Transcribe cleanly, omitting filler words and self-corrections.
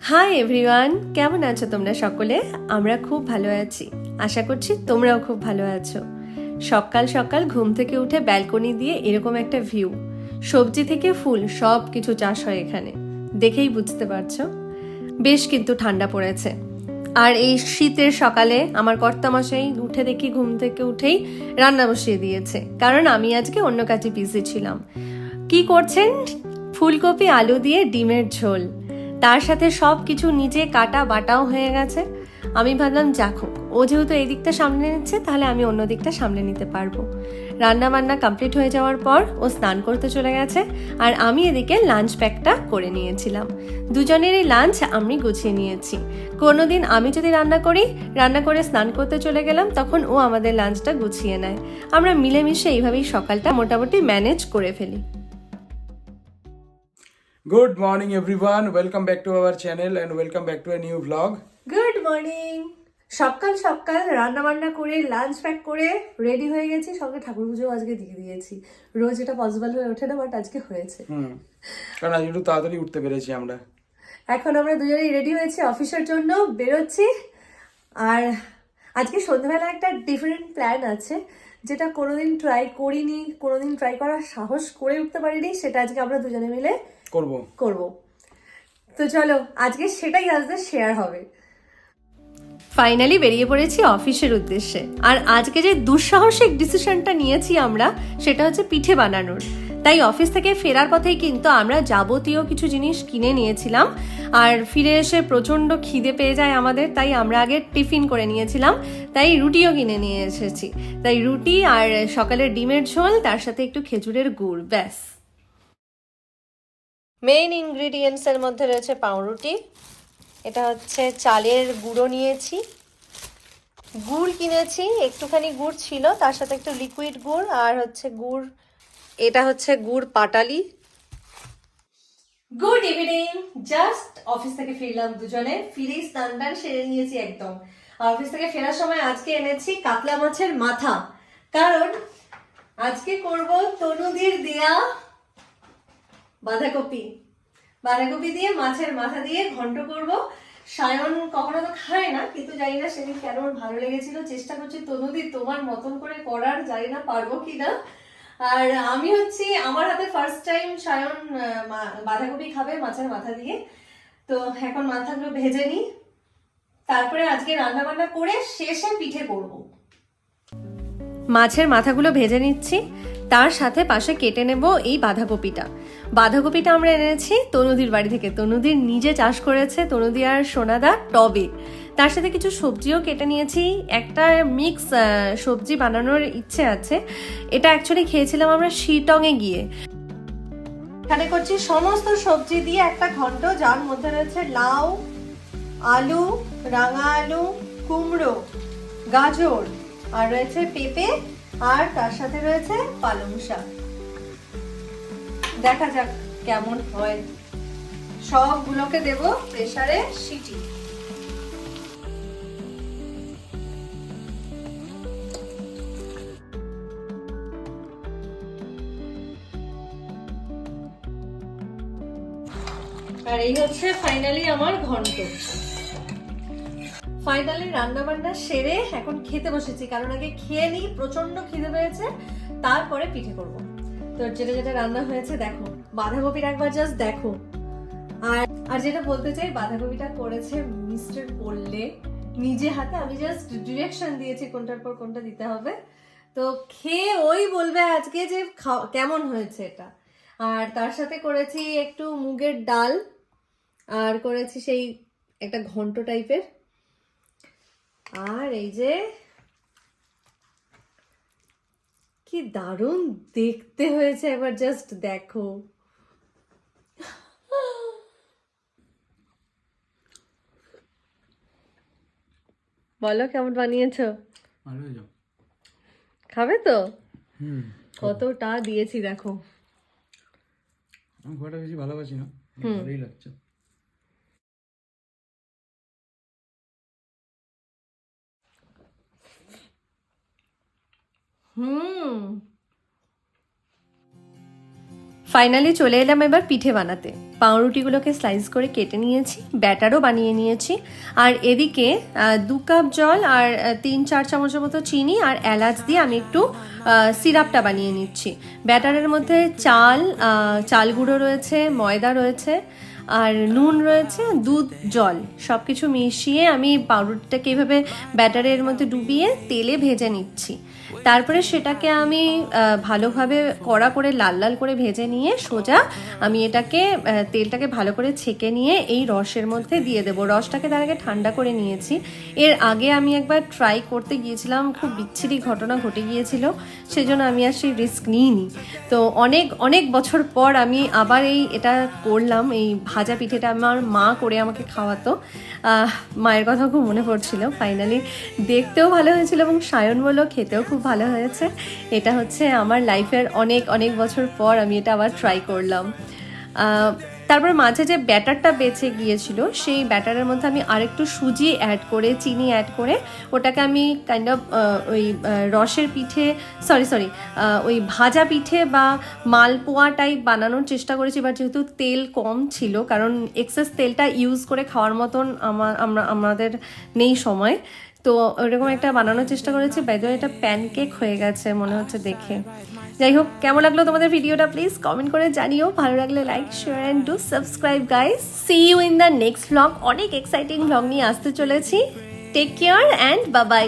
Hi everyone, কেমন আছো তোমরা সকলে? আমরা খুব ভালো আছি, আশা করছি তোমরাও খুব ভালো আছো। সকাল সকাল ঘুম থেকে উঠে ব্যালকনি দিয়ে এরকম একটা ভিউ, সবজি থেকে ফুল সব কিছু চাষ হয় এখানে, দেখেই বুঝতে পারছো। বেশ কিন্তু ঠান্ডা পড়েছে। আর এই শীতের সকালে আমার কর্তামশাই উঠে দেখি ঘুম থেকে উঠেই রান্না বসিয়ে দিয়েছে, কারণ আমি আজকে অন্য কাজে বিজি ছিলাম। কি করছেন? ফুলকপি আলু দিয়ে ডিমের ঝোল, তার সাথে সব কিছু নিজে কাটা বাটাও হয়ে গেছে। আমি ভাবলাম যাক, ও যেহেতু এই দিকটা সামলে নিচ্ছে, তাহলে আমি অন্য দিকটা সামলে নিতে পারবো। রান্না বান্না কমপ্লিট হয়ে যাওয়ার পর ও স্নান করতে চলে গেছে, আর আমি এদিকে লাঞ্চ প্যাকটা করে নিয়েছিলাম। দুজনেরই লাঞ্চ আমি গুছিয়ে নিয়েছি। কোনোদিন আমি যদি রান্না করে স্নান করতে চলে গেলাম, তখন ও আমাদের লাঞ্চটা গুছিয়ে নেয়। আমরা মিলেমিশে এইভাবেই সকালটা মোটামুটি ম্যানেজ করে ফেলি। Good morning everyone, welcome back to our channel and welcome back to a new vlog. Good morning. সকাল সকাল রান্না বান্না করে লাঞ্চ প্যাক করে রেডি হয়ে গেছি, সঙ্গে ঠাকুর পুজো আজকে দিয়ে দিয়েছি। রোজ এটা পসিবল হয়ে ওঠে না, বাট আজকে হয়েছে। কারণ আজ একটু তাড়াতাড়ি উঠতে পেরেছি আমরা। এখন আমরা দুজনেই রেডি হয়েছি অফিসের জন্য, বেরোচ্ছি। আর আজকে সন্ধ্যাবেলা একটা ডিফারেন্ট প্ল্যান আছে, যেটা কোনোদিন ট্রাই করিনি, কোনোদিন ট্রাই করার সাহস করে উঠতে পারিনি, সেটা আজকে আমরা দুজনে মিলে করব। তো চলো, আজকে সেটাই আজকে শেয়ার হবে। ফাইনালি বেরিয়ে পড়েছি অফিসের উদ্দেশ্যে। আর আজকে যে দুঃসাহসিক ডিসিশনটা নিয়েছি আমরা, সেটা হচ্ছে পিঠে বানানোর। তাই অফিস থেকে ফেরার পথেই কিন্তু আমরা যাবতীয় কিছু জিনিস কিনে নিয়েছিলাম। আর ফিরে এসে প্রচণ্ড খিদে পেয়ে যায় আমাদের, তাই আমরা আগে টিফিন করে নিয়েছিলাম। তাই রুটিও কিনে নিয়ে এসেছি। তাই রুটি আর সকালের ডিমের ঝোল, তার সাথে একটু খেজুরের গুড়, ব্যাস। মেইন ইনগ্রিডিয়েন্টসের মধ্যে রয়েছে পাউরুটি, এটা হচ্ছে চালের গুঁড়ো নিয়েছি, গুড় কিনেছি, একটুখানি গুড় ছিল, তার সাথে একটু লিকুইড গুড়, আর হচ্ছে গুড়, এটা হচ্ছে গুড় পাটালি। গুড ইভিনিং, জাস্ট অফিস থেকে ফিরলাম দুজনে, ফিরেই স্নান টান সেরে নিয়েছি একদম। অফিস থেকে ফেরার সময় আজকে এনেছি কাতলা মাছের মাথা, কারণ আজকে করব তনুদির দেয়া বাঁধাকপি দিয়ে মাছের মাথা দিয়ে ঘন্ট করব। সায়ন কখনো তো খায় না, কিন্তু জানি না সেদিন কেন ওর ভালো লেগেছিল। চেষ্টা করছি তনুদি তোমার মতন করে করার, জানি না পারবো কিনা। আর আমি হচ্ছি আমার হাতে ফার্স্ট টাইম সায়ন বাঁধাকপি খাবে মাছের মাথা দিয়ে। তো এখন মাথাগুলো ভেজে নিই, তারপরে আজকে রান্না বান্না করে শেষে পিঠে করব। মাছের মাথাগুলো ভেজে নিচ্ছি, তার সাথে পাশে কেটে নেব এই বাঁধাকপিটা আমরা এনেছি তনুদির বাড়ি থেকে। তনুদির নিজে চাষ করেছে, তনুদি আর সোনাদা টবে। তার সাথে কিছু সবজিও কেটে নিয়েছি, একটা মিক্স সবজি বানানোর ইচ্ছে আছে। এটা অ্যাকচুয়ালি খেয়েছিলাম আমরা শিটংয়ে গিয়ে। এখানে করছি সমস্ত সবজি দিয়ে একটা ঘন্ট, যার মধ্যে রয়েছে লাউ, আলু, রাঙা আলু, কুমড়ো, গাজর, আর রয়েছে পেঁপে, আর তার সাথে রয়েছে পালং শাক। দেখা যাক কেমন হয়। সবগুলোকে দেব প্রেসারে সিটি। আর এই হচ্ছে ফাইনালি আমার ঘন্ট। ফাইনালি রান্না বান্না সেরে এখন খেতে বসেছি, কারণ আগে খেয়ে নিই, প্রচন্ড খিদে পেয়েছে, তারপরে পিঠে করব। তো যেটা রান্না হয়েছে দেখো, বাঁধাকপির একবার জাস্ট দেখো। আর যেটা বলতে চাই, বাঁধাকপিটা করেছে মিস্টার বললে নিজে হাতে, আমি জাস্ট ডিরেকশন দিয়েছি কোনটার পর কোনটা দিতে হবে। তো খেয়ে ওই বলবে আজকে যে কেমন হয়েছে এটা। আর তার সাথে করেছি একটু মুগের ডাল, আর করেছি সেই একটা ঘন্ট টাইপের। আর এই যে কি দারুণ দেখতে হয়েছে, এবার জাস্ট দেখো। বলো কেমন বানিয়েছো? খাবে তো? কতটা দিয়েছি দেখো। আমি খুব একটা বেশি ভালোবাসি না, ভালোই লাগছে। ফাইনালি চলে এলাম এবার পিঠে বানাতে। পাউরুটিগুলোকে স্লাইস করে কেটে নিয়েছি, ব্যাটারও বানিয়ে নিয়েছি। আর এদিকে 2 কাপ জল আর 3-4 চামচের মতো চিনি আর এলাচ দিয়ে আমি একটু সিরাপটা বানিয়ে নিচ্ছি। ব্যাটারের মধ্যে চাল গুঁড়ো রয়েছে, ময়দা রয়েছে, আর নুন রয়েছে, দুধ, জল সব কিছু মিশিয়ে আমি পাউরুটিটাকে এইভাবে ব্যাটারের মধ্যে ডুবিয়ে তেলে ভেজে নিচ্ছি। তারপরে সেটাকে আমি ভালোভাবে কড়া করে লাল লাল করে ভেজে নিয়ে সোজা আমি এটাকে তেলটাকে ভালো করে ছেঁকে নিয়ে এই রসের মধ্যে দিয়ে দেবো। রসটাকে তার আগে ঠান্ডা করে নিয়েছি। এর আগে আমি একবার ট্রাই করতে গিয়েছিলাম, খুব বিচ্ছিরি ঘটনা ঘটে গিয়েছিল, সেজন্য আমি আর সেই রিস্ক নিইনি। তো অনেক অনেক বছর পর আমি আবার এটা করলাম। এই ভাজা পিঠেটা আমার মা করে আমাকে খাওয়াতো, মায়ের কথা খুব মনে পড়ছিল। ফাইনালি দেখতেও ভালো হয়েছিল এবং সায়ন বলল খেতেও খুব ভালো হয়েছে। এটা হচ্ছে আমার লাইফের অনেক অনেক বছর পর আমি এটা আবার ট্রাই করলাম। তারপর মাঝে যে ব্যাটারটা বেঁচে গিয়েছিল সেই ব্যাটারের মধ্যে আমি আরেকটু সুজি অ্যাড করে, চিনি অ্যাড করে ওটাকে আমি কাইন্ড অফ ওই রসের পিঠে ওই ভাজা পিঠে বা মালপোয়া টাইপ বানানোর চেষ্টা করেছি। এবার যেহেতু তেল কম ছিল, কারণ এক্সেস তেলটা ইউজ করে খাওয়ার মতন আমাদের নেই সময়, তো ওরকম একটা বানানোর চেষ্টা করেছি। বাইরে এটা প্যানকেক হয়ে গেছে মনে হচ্ছে দেখে। যাই হোক, কেমন লাগলো তোমাদের ভিডিওটা প্লিজ কমেন্ট করে জানিও। ভালো লাগলে like, share and do subscribe guys. See you in the next vlog. অনেক এক্সাইটিং ভ্লগ নিয়ে আসতে চলেছি। Take care and bye by.